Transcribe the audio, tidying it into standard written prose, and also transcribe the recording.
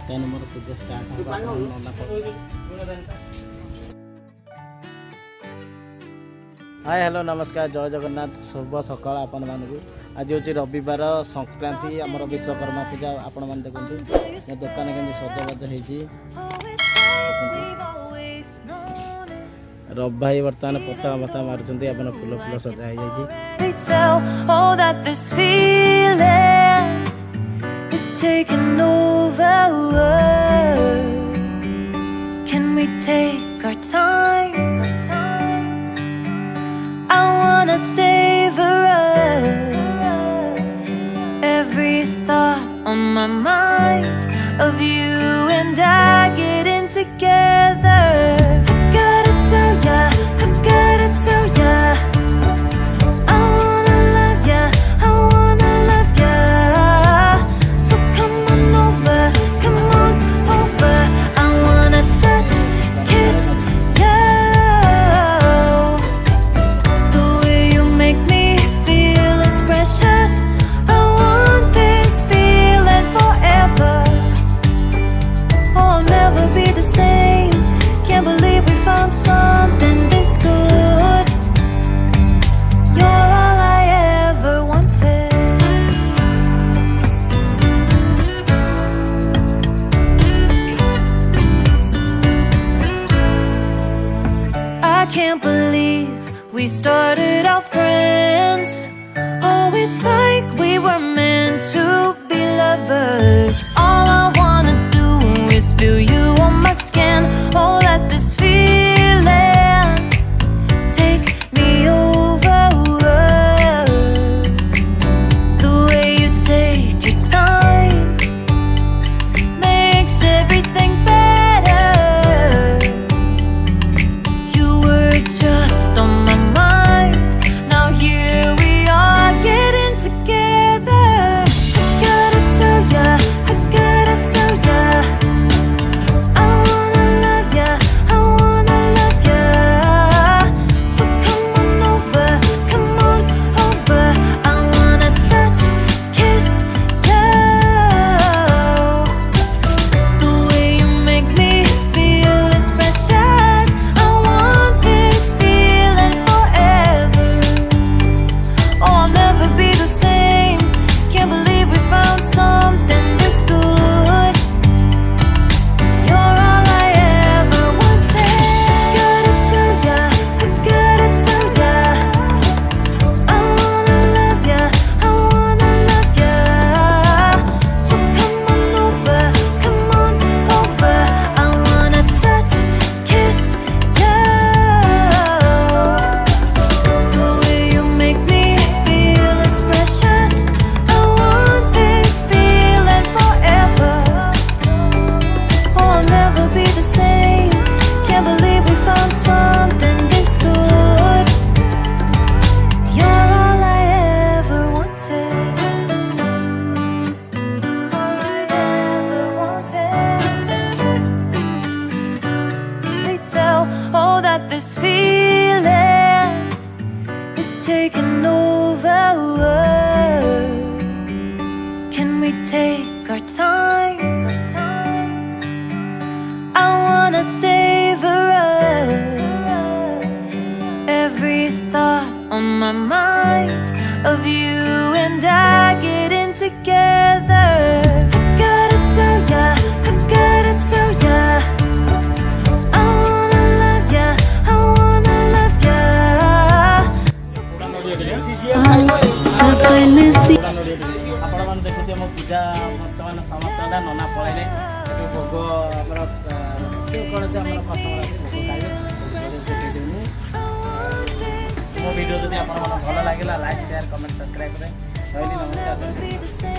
बर्तमान मोर पूजा start hi hello नमस्कार जय जगन्नाथ शुभ सकाल आपण मानू आज हूँ रविवार संक्रांति आमर विश्वकर्मा पूजा आपण मैंने देखते मो दुकान के सजबाज रब भाई बर्तमान पता मता मार्च आप फुल फुल सजा savor us. Every thought on my mind of you and I getting together. Gotta tell ya, I gotta tell ya, I wanna love ya, I wanna love ya. So come on over, I wanna touch, kiss ya. Something this good. You're all I ever wanted. I can't believe we started out friends. Oh, it's like we were meant to be lovers. All I wanna do is feel you on my skin. Oh, let this feel this feeling is taking over. Can we take our time? I wanna savor us. Every thought on my mind of you and I getting together. Gotta tell ya, I gotta tell ya, देखुचे मो पूजा बर्तमान समाप्त है नना पड़े भोग कौन से भोग खाइए मो वीडियो जब आप भल लगे लाइक शेयर कमेंट सब्सक्राइब करें। नमस्कार।